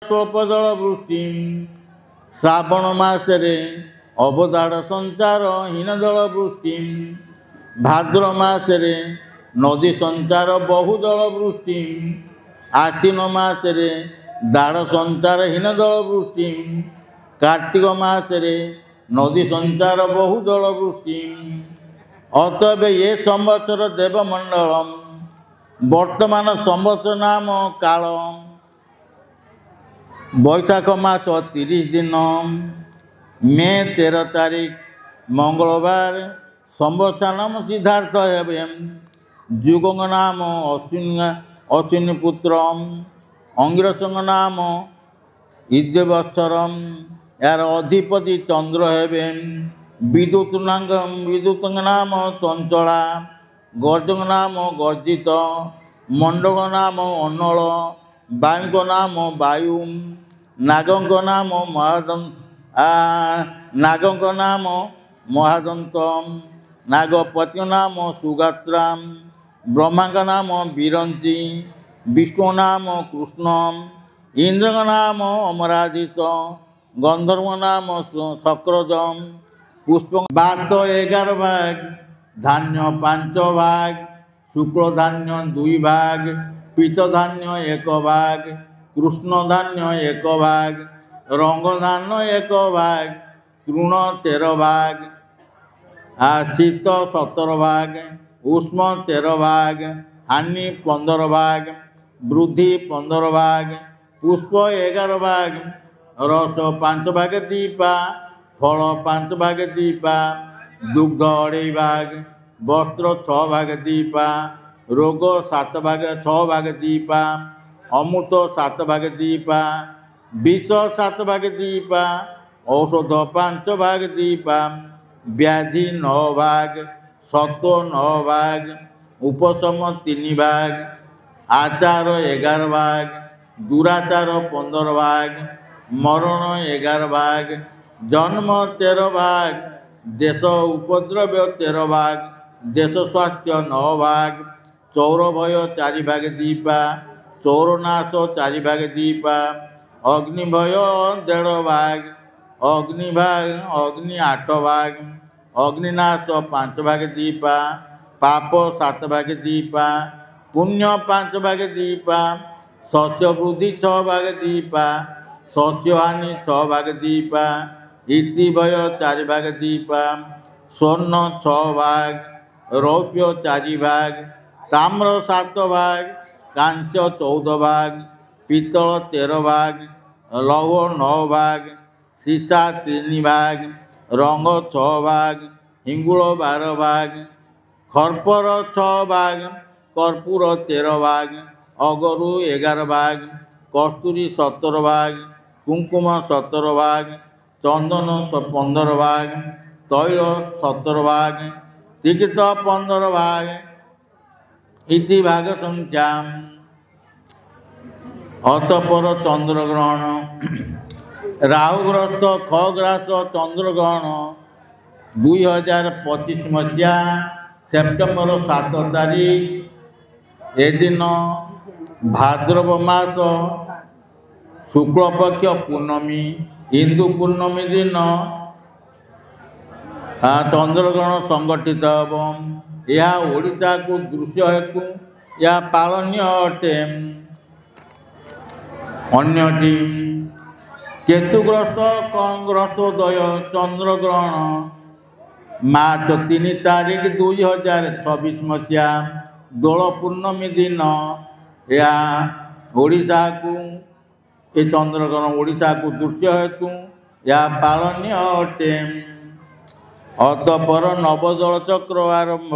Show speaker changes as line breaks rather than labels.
स्वल्पजल वृष्टि श्रावण मासरे अवदाड़ संचार हीनजल वृष्टि भाद्र मासरे नदी संचार बहुजल वृष्टि आश्विन मासरे दाड़ संचार हीनजल वृष्टि कार्तिक मासरे नदी संचार बहुजल वृष्टि अतएव ये संवत्सर देवमंडलम वर्तमान संवत्सर नाम काल बैशाख मास 30 दिन मे 13 तारीख मंगलवार संवत्सर नाम सिद्धार्थ हेबे जुगंग नाम अश्विनी पुत्र अंगिरसंग नाम इद्यवत्सरम यार अधिपति चंद्र हेबे विद्युतंग नाम चंचला गर्जंग नाम गर्जित मंडल नाम अन्नल वायुंक नाम वायु नागंक नाम महादंत नागपति नाम सुगात्रा ब्रह्मांक नाम विरंची विष्णु नाम कृष्ण इंद्र नाम अमराधीश गंधर्व नाम शक्रजम पुष्प बात 11 भाग धान्य 5 भाग शुक्ल धान्य 2 भाग पीत धान्य 1 भाग कृष्ण धान्य 1 भाग रंग धान्य 1 भाग तृण 13 भाग शीत 17 भाग उष्म 13 भाग हानि 15 भाग वृद्धि 15 भाग पुष्प 11 भाग रस 5 भाग दीपा फल 5 भाग दीपा दुग्ध 2.5 भाग वस्त्र 6 भाग दीपा रोग 7 भाग 6 भाग दीपा अमृत 7 भाग दीपा विष 7 भाग दीपा औषध 5 भाग दीपा व्याधि 9 भाग सत्व 9 भाग उपशम 3 भाग आचार 11 भाग दुराचार 15 भाग मरण 11 भाग जन्म 13 भाग देश उपद्रव्य 13 भाग देश स्वास्थ्य 9 भाग चौर भय 4 भाग दीपा चौर नाश 4 भाग दीपा अग्नि भय 1.5 भाग अग्नि 8 भाग अग्निनाश 5 भाग दीपा पाप 7 भाग दीपा पुण्य 5 भाग दीपा शस्य वृद्धि 6 भाग दीपा शस्य हानि 6 भाग दीपा इति भय 4 भाग दीपा स्वर्ण 6 भाग रौप्य 4 भाग ताम्र 7 भाग कांस्य 14 भाग पीतल 13 भाग लौह 9 भाग सीसा 3 भाग रंग 6 भाग हिंगुल 12 भाग खरपर 6 भाग कर्पूर 13 भाग अगरु 11 भाग कस्तूरी 17 भाग कुंकुम 17 भाग चंदन 15 भाग तैल 17 भाग तिक्त 15 भाग इति भाग संख्या अतपर चंद्रग्रहण राहुग्रस्त खग्रास चंद्रग्रहण 2025 मसीहा सेप्टेम्बर 7 तारीख ए दिन भाद्रव मास शुक्लपक्ष पूर्णमी हिंदू पूर्णमी दिन चंद्रग्रहण संगठित एवं यह ओडिशा को दृश्य हेतु यह पालनीय अटे अन्यटी केतुग्रस्त कंग्रस्तोदय चंद्रग्रहण मार्च 3 तारीख 2026 मसीहा दोल पूर्णमी दिन यह ओडिशा को ये चंद्रग्रहण ओडिशा को दृश्य हेतु यह पालनीय अटे अतपर नवजल चक्र आरंभ।